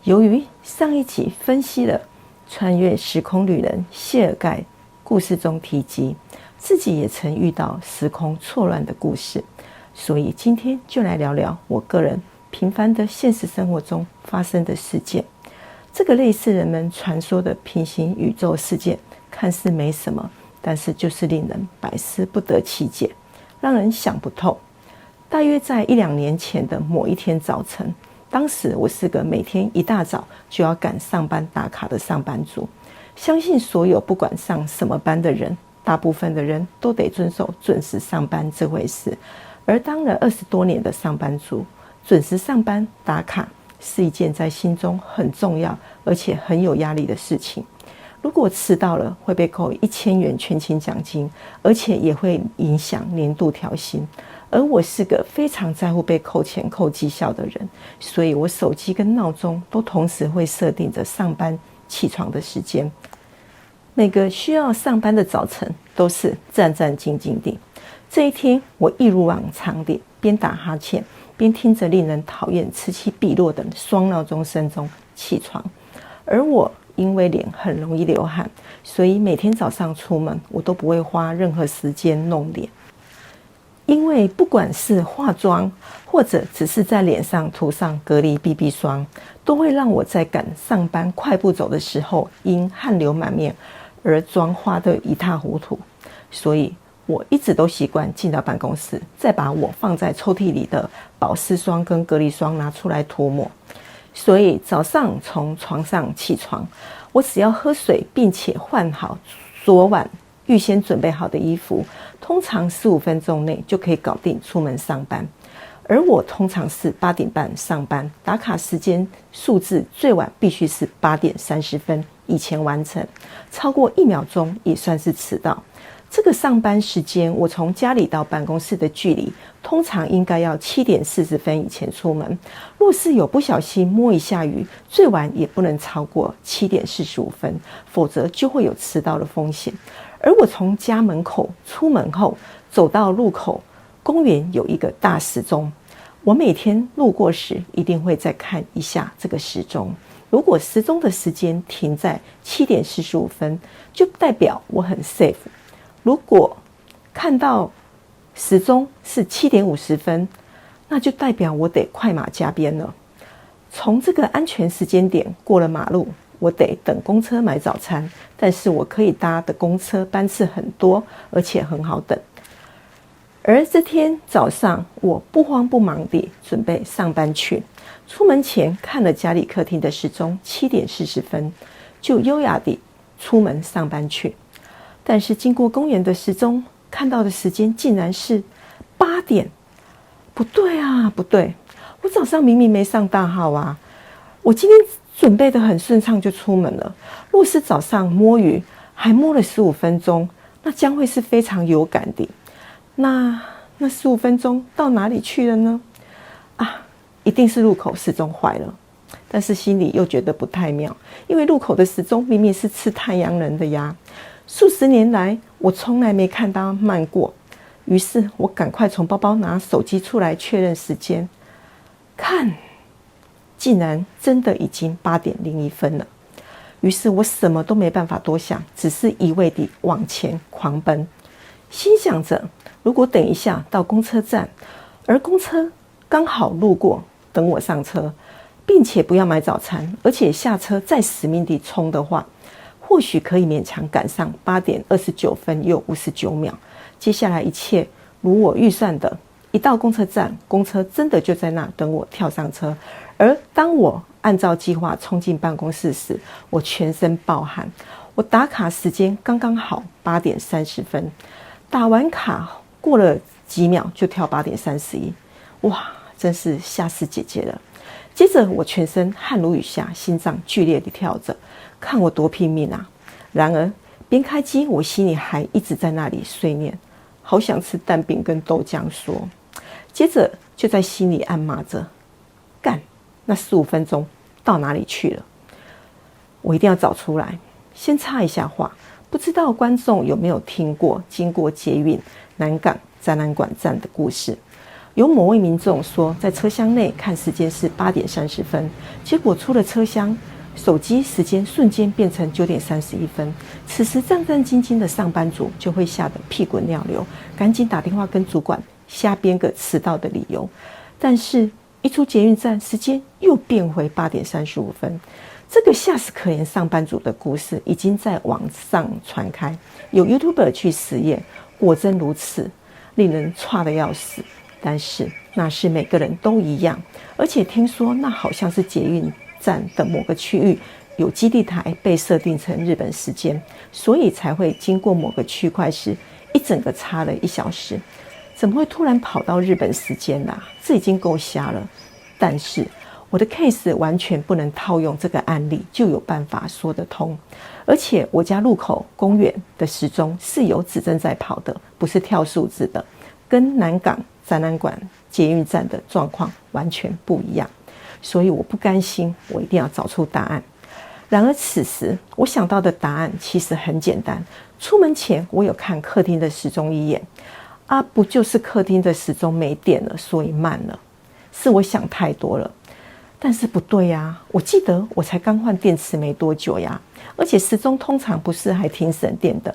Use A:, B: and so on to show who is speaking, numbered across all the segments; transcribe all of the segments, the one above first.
A: 由于上一集分析了穿越时空旅人谢尔盖故事中提及自己也曾遇到时空错乱的故事，所以今天就来聊聊我个人平凡的现实生活中发生的事件。这个类似人们传说的平行宇宙事件，看似没什么，但是就是令人百思不得其解，让人想不透。大约在1-2年前的某一天早晨，当时我是个每天一大早就要赶上班打卡的上班族。相信所有不管上什么班的人，大部分的人都得遵守准时上班这回事。而当了20多年的上班族，准时上班打卡是一件在心中很重要而且很有压力的事情。如果迟到了，会被扣1000元全勤奖金，而且也会影响年度调薪。而我是个非常在乎被扣钱扣绩效的人，所以我手机跟闹钟都同时会设定着上班起床的时间。每个需要上班的早晨都是战战兢兢的。这一天我一如往常地边打哈欠边听着令人讨厌此起彼落的双闹钟声中起床。而我因为脸很容易流汗，所以每天早上出门我都不会花任何时间弄脸。因为不管是化妆或者只是在脸上涂上隔离 BB 霜，都会让我在赶上班快步走的时候因汗流满面而妆化得一塌糊涂。所以我一直都习惯进到办公室，再把我放在抽屉里的保湿霜跟隔离霜拿出来涂抹。所以早上从床上起床，我只要喝水并且换好昨晚预先准备好的衣服，通常15分钟内就可以搞定出门上班。而我通常是8点半上班，打卡时间数字最晚必须是8点30分以前完成，超过1秒钟也算是迟到。这个上班时间，我从家里到办公室的距离通常应该要7点40分以前出门。若是有不小心摸一下鱼，最晚也不能超过7点45分，否则就会有迟到的风险。而我从家门口出门后，走到路口，公园有一个大时钟，我每天路过时一定会再看一下这个时钟。如果时钟的时间停在7点45分，就代表我很 safe。如果看到时钟是7点50分，那就代表我得快马加鞭了。从这个安全时间点过了马路，我得等公车买早餐，但是我可以搭的公车班次很多，而且很好等。而这天早上，我不慌不忙地准备上班去。出门前看了家里客厅的时钟7点40分，就优雅地出门上班去。但是经过公园的时钟，看到的时间竟然是8点。不对啊，不对，我早上明明没上大号啊。我今天准备得很顺畅就出门了。若是早上摸鱼还摸了15分钟，那将会是非常有感的。那15分钟到哪里去了呢？一定是路口时钟坏了。但是心里又觉得不太妙，因为路口的时钟明明是吃太阳能的呀。数十年来我从来没看它慢过。于是我赶快从包包拿手机出来确认时间，看竟然真的已经8点01分了。于是我什么都没办法多想，只是一味地往前狂奔，心想着如果等一下到公车站，而公车刚好路过等我上车，并且不要买早餐，而且下车再死命地冲的话，或许可以勉强赶上8点29分又59秒。接下来一切如我预算的，一到公车站，公车真的就在那等我跳上车。而当我按照计划冲进办公室时，我全身暴汗。我打卡时间刚刚好8点30分，打完卡过了几秒就跳8点31，哇，真是吓死姐姐了。接着我全身汗如雨下，心脏剧烈地跳着，看我多拼命啊！然而边开机，我心里还一直在那里碎念，好想吃蛋饼跟豆浆说。接着就在心里暗骂着，干，那15分钟到哪里去了？我一定要找出来。先插一下话，不知道观众有没有听过经过捷运南港展览馆站的故事？有某位民众说，在车厢内看时间是8点30分，结果出了车厢，手机时间瞬间变成9点31分。此时战战兢兢的上班族就会吓得屁滚尿流，赶紧打电话跟主管瞎编个迟到的理由。但是一出捷运站，时间又变回8点35分。这个吓死可怜上班族的故事已经在网上传开，有 YouTuber 去实验，果真如此，令人歘得要死。但是那是每个人都一样，而且听说那好像是捷运站的某个区域有基地台被设定成日本时间，所以才会经过某个区块时一整个差了1小时。怎么会突然跑到日本时间啦？这已经够瞎了。但是我的 case 完全不能套用这个案例就有办法说得通，而且我家路口公园的时钟是有指针在跑的，不是跳数字的，跟南港展览馆捷运站的状况完全不一样。所以我不甘心，我一定要找出答案。然而此时我想到的答案其实很简单，出门前我有看客厅的时钟一眼啊，不就是客厅的时钟没电了，所以慢了。是我想太多了。但是不对呀，我记得我才刚换电池没多久呀，而且时钟通常不是还挺省电的。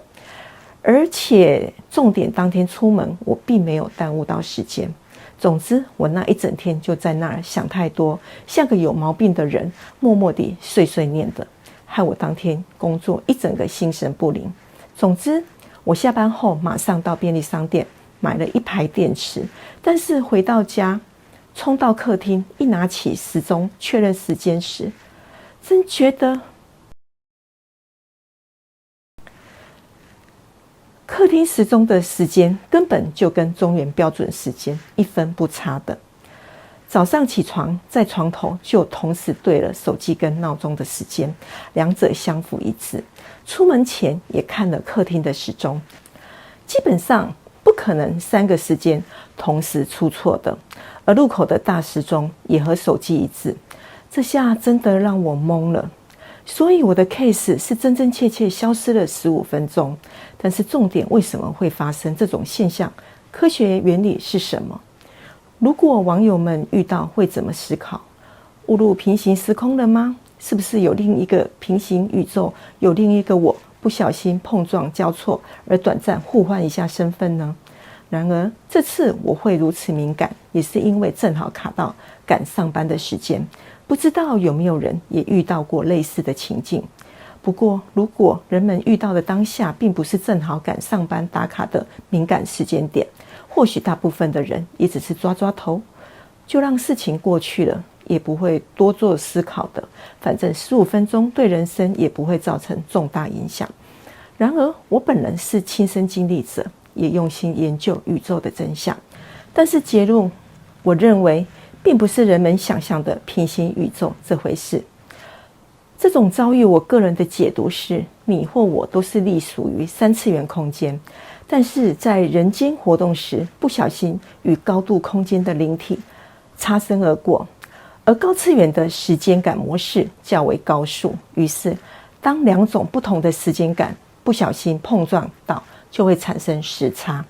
A: 而且重点当天出门我并没有耽误到时间。总之我那一整天就在那儿想太多，像个有毛病的人，默默地碎碎念的，害我当天工作一整个心神不宁。总之我下班后马上到便利商店买了1排电池，但是回到家冲到客厅，一拿起时钟确认时间时，真觉得客厅时钟的时间根本就跟中原标准时间1分不差的。早上起床在床头就同时对了手机跟闹钟的时间，两者相符一致。出门前也看了客厅的时钟，基本上不可能3个时间同时出错的，而路口的大时钟也和手机一致。这下真的让我懵了。所以我的 case 是真真切切消失了15分钟，但是重点为什么会发生这种现象？科学原理是什么？如果网友们遇到会怎么思考？误入平行时空了吗？是不是有另一个平行宇宙，有另一个我不小心碰撞交错而短暂互换一下身份呢？然而这次我会如此敏感，也是因为正好卡到赶上班的时间。不知道有没有人也遇到过类似的情境。不过如果人们遇到的当下并不是正好赶上班打卡的敏感时间点，或许大部分的人也只是抓抓头，就让事情过去了，也不会多做思考的。反正15分钟对人生也不会造成重大影响。然而我本人是亲身经历者，也用心研究宇宙的真相，但是结论我认为并不是人们想象的平行宇宙这回事。这种遭遇我个人的解读是，你或我都是隶属于3次元空间，但是在人间活动时不小心与高度空间的灵体擦身而过，而高次元的时间感模式较为高速，于是当2种不同的时间感不小心碰撞到，就会产生时差。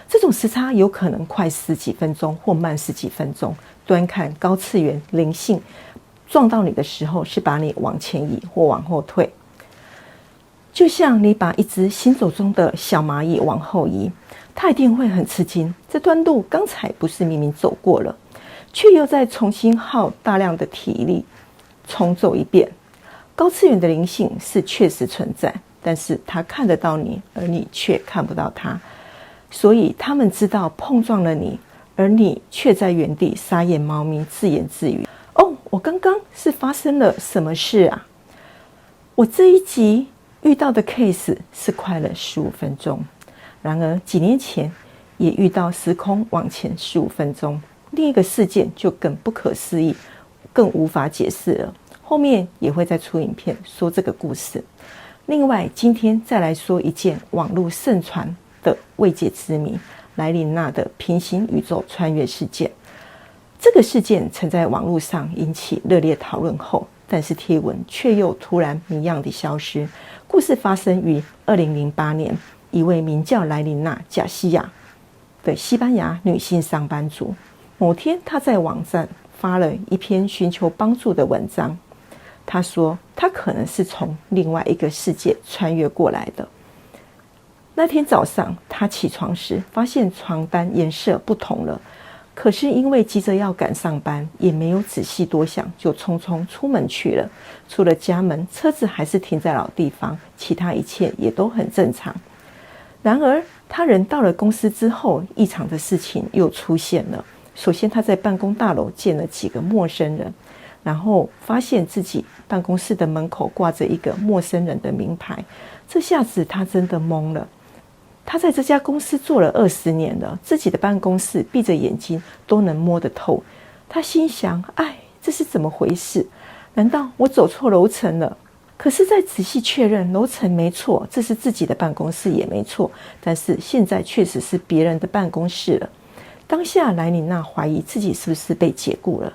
A: 这种时差有可能快10几分钟或慢10几分钟，端看高次元灵性撞到你的时候是把你往前移或往后退。就像你把一只行走中的小蚂蚁往后移，它一定会很吃惊，这段路刚才不是明明走过了，却又再重新耗大量的体力重走一遍。高次元的灵性是确实存在，但是它看得到你，而你却看不到它，所以他们知道碰撞了你，而你却在原地撒野猫咪，自言自语：哦，我刚刚是发生了什么事啊？我这一集遇到的 case 是快了15分钟，然而几年前也遇到时空往前15分钟，另一个事件就更不可思议，更无法解释了。后面也会再出影片说这个故事。另外今天再来说一件网络盛传的未解之谜，莱琳娜的平行宇宙穿越事件。这个事件曾在网络上引起热烈讨论后，但是贴文却又突然谜样地消失。故事发生于2008年，一位名叫莱琳娜·贾西亚的西班牙女性上班族，某天他在网站发了一篇寻求帮助的文章，他说他可能是从另外一个世界穿越过来的。那天早上他起床时发现床单颜色不同了，可是因为急着要赶上班，也没有仔细多想，就匆匆出门去了。出了家门，车子还是停在老地方，其他一切也都很正常。然而他人到了公司之后，异常的事情又出现了。首先他在办公大楼见了几个陌生人，然后发现自己办公室的门口挂着一个陌生人的名牌，这下子他真的懵了。他在这家公司做了20年了，自己的办公室闭着眼睛都能摸得透。他心想，这是怎么回事？难道我走错楼层了？可是再仔细确认，楼层没错，这是自己的办公室也没错，但是现在确实是别人的办公室了。当下莱琳娜怀疑自己是不是被解雇了。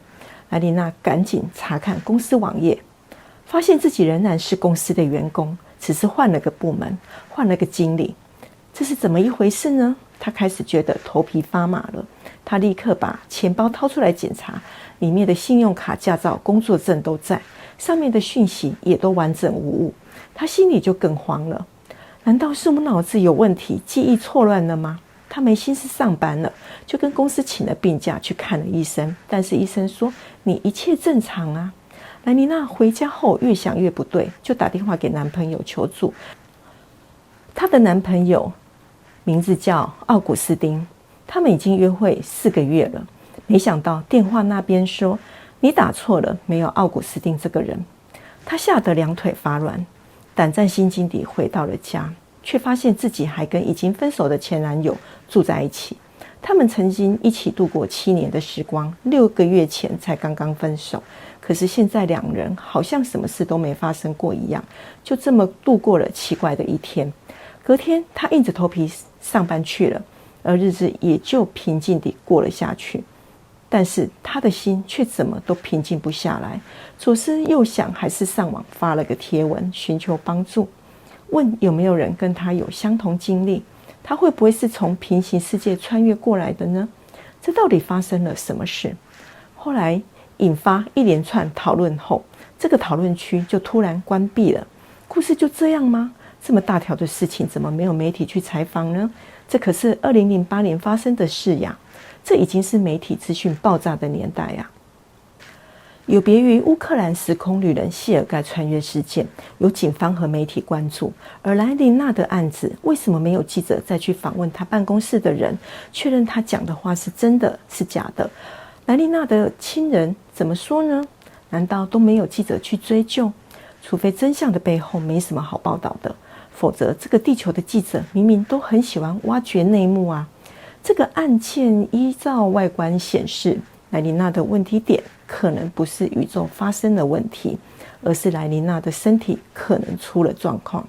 A: 莱琳娜赶紧查看公司网页，发现自己仍然是公司的员工，只是换了个部门，换了个经理。这是怎么一回事呢？他开始觉得头皮发麻了。他立刻把钱包掏出来检查，里面的信用卡、驾照、工作证都在，上面的讯息也都完整无误。他心里就更慌了。难道是我脑子有问题，记忆错乱了吗？他没心思上班了，就跟公司请了病假去看了医生，但是医生说你一切正常啊。莱妮娜回家后越想越不对，就打电话给男朋友求助。她的男朋友名字叫奥古斯丁，他们已经约会4个月了。没想到电话那边说你打错了，没有奥古斯丁这个人。她吓得两腿发软，胆战心惊地回到了家，却发现自己还跟已经分手的前男友住在一起。他们曾经一起度过7年的时光，6个月前才刚刚分手，可是现在两人好像什么事都没发生过一样，就这么度过了奇怪的一天。隔天他硬着头皮上班去了，而日子也就平静地过了下去。但是他的心却怎么都平静不下来，左思右想，还是上网发了个贴文寻求帮助，问有没有人跟他有相同经历，他会不会是从平行世界穿越过来的呢？这到底发生了什么事？后来引发一连串讨论后，这个讨论区就突然关闭了。故事就这样吗？这么大条的事情怎么没有媒体去采访呢？这可是2008年发生的事呀，这已经是媒体资讯爆炸的年代呀。有别于乌克兰时空旅人谢尔盖穿越事件，有警方和媒体关注，而莱琳娜的案子为什么没有记者再去访问他办公室的人，确认他讲的话是真的是假的？莱琳娜的亲人怎么说呢？难道都没有记者去追究？除非真相的背后没什么好报道的，否则这个地球的记者明明都很喜欢挖掘内幕啊。这个案件依照外观显示，莱琳娜的问题点可能不是宇宙发生的问题，而是莱琳娜的身体可能出了状况。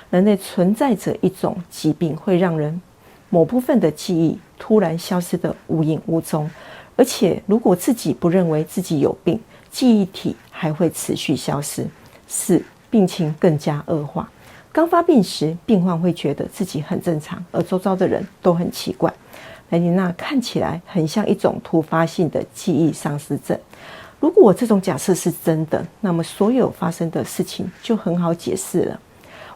A: 人类存在着一种疾病，会让人某部分的记忆突然消失得无影无踪，而且如果自己不认为自己有病，记忆体还会持续消失，使病情更加恶化。刚发病时，病患会觉得自己很正常，而周遭的人都很奇怪。莱琳娜看起来很像一种突发性的记忆丧失症。如果这种假设是真的，那么所有发生的事情就很好解释了。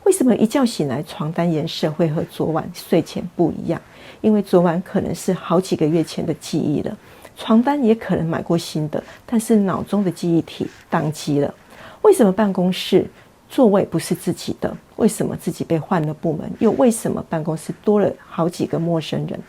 A: 为什么一觉醒来床单颜色会和昨晚睡前不一样？因为昨晚可能是好几个月前的记忆了，床单也可能买过新的，但是脑中的记忆体宕机了。为什么办公室座位不是自己的？为什么自己被换了部门？又为什么办公室多了好几个陌生人？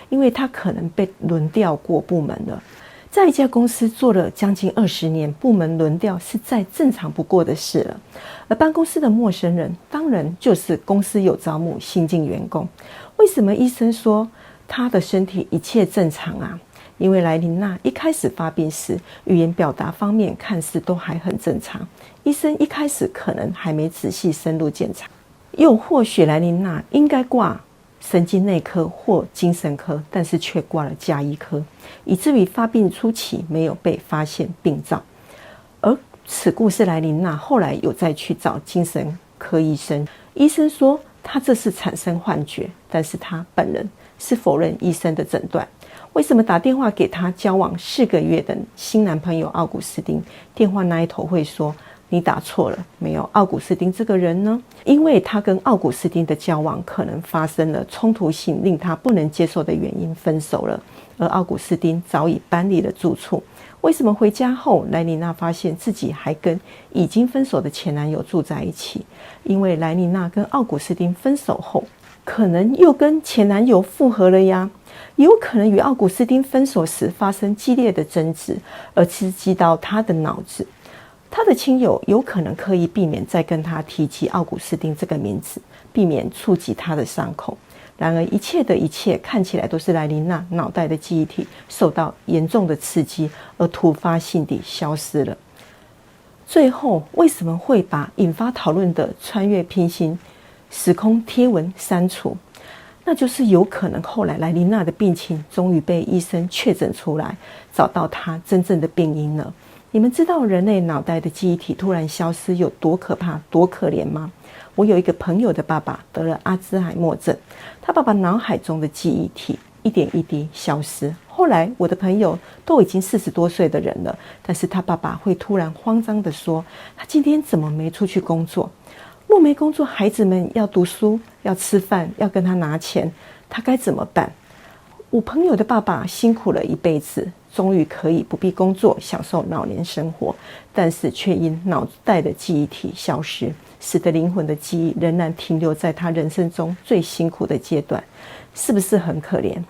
A: 因为他可能被轮调过部门了。在一家公司做了将近20年，部门轮调是再正常不过的事了。而办公室的陌生人，当然就是公司有招募新进员工。为什么医生说他的身体一切正常啊？因为莱琳娜一开始发病时，语言表达方面看似都还很正常，医生一开始可能还没仔细深入检查，又或许莱琳娜应该挂神经内科或精神科，但是却挂了家医科，以至于发病初期没有被发现病灶。而此故是莱琳娜后来有再去找精神科医生，医生说她这是产生幻觉，但是她本人是否认医生的诊断。为什么打电话给他交往4个月的新男朋友奥古斯丁，电话那一头会说你打错了，没有奥古斯丁这个人呢？因为他跟奥古斯丁的交往可能发生了冲突性令他不能接受的原因分手了，而奥古斯丁早已搬离了住处。为什么回家后莱妮娜发现自己还跟已经分手的前男友住在一起？因为莱妮娜跟奥古斯丁分手后可能又跟前男友复合了呀，也有可能与奥古斯丁分手时发生激烈的争执而刺激到他的脑子。他的亲友有可能刻意避免再跟他提及奥古斯丁这个名字，避免触及他的伤口。然而一切的一切看起来都是莱琳娜脑袋的记忆体受到严重的刺激而突发性地消失了。最后为什么会把引发讨论的穿越平行时空贴文删除？那就是有可能后来莱琳娜的病情终于被医生确诊出来，找到她真正的病因了。你们知道人类脑袋的记忆体突然消失有多可怕多可怜吗？我有一个朋友的爸爸得了阿兹海默症，他爸爸脑海中的记忆体一点一滴消失。后来我的朋友都已经40多岁的人了，但是他爸爸会突然慌张地说，他今天怎么没出去工作？若没工作，孩子们要读书，要吃饭，要跟他拿钱，他该怎么办？我朋友的爸爸辛苦了一辈子，终于可以不必工作，享受老年生活，但是却因脑袋的记忆体消失，使得灵魂的记忆仍然停留在他人生中最辛苦的阶段，是不是很可怜？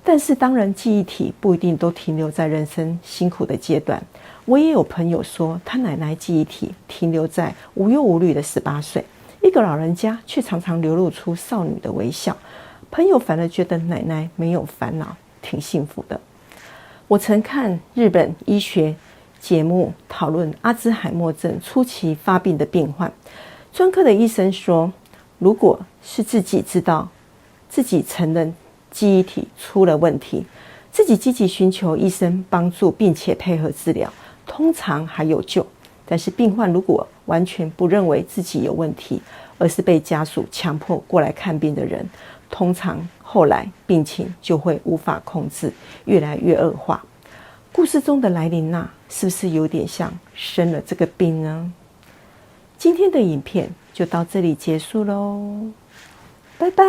A: 但是当然记忆体不一定都停留在人生辛苦的阶段。我也有朋友说，他奶奶记忆体停留在无忧无虑的18岁，一个老人家却常常流露出少女的微笑。朋友反而觉得奶奶没有烦恼，挺幸福的。我曾看日本医学节目讨论阿兹海默症初期发病的病患，专科的医生说，如果是自己知道自己承认记忆体出了问题，自己积极寻求医生帮助并且配合治疗，通常还有救。但是病患如果完全不认为自己有问题，而是被家属强迫过来看病的人，通常后来病情就会无法控制，越来越恶化。故事中的莱琳娜是不是有点像生了这个病呢？今天的影片就到这里结束咯，拜拜。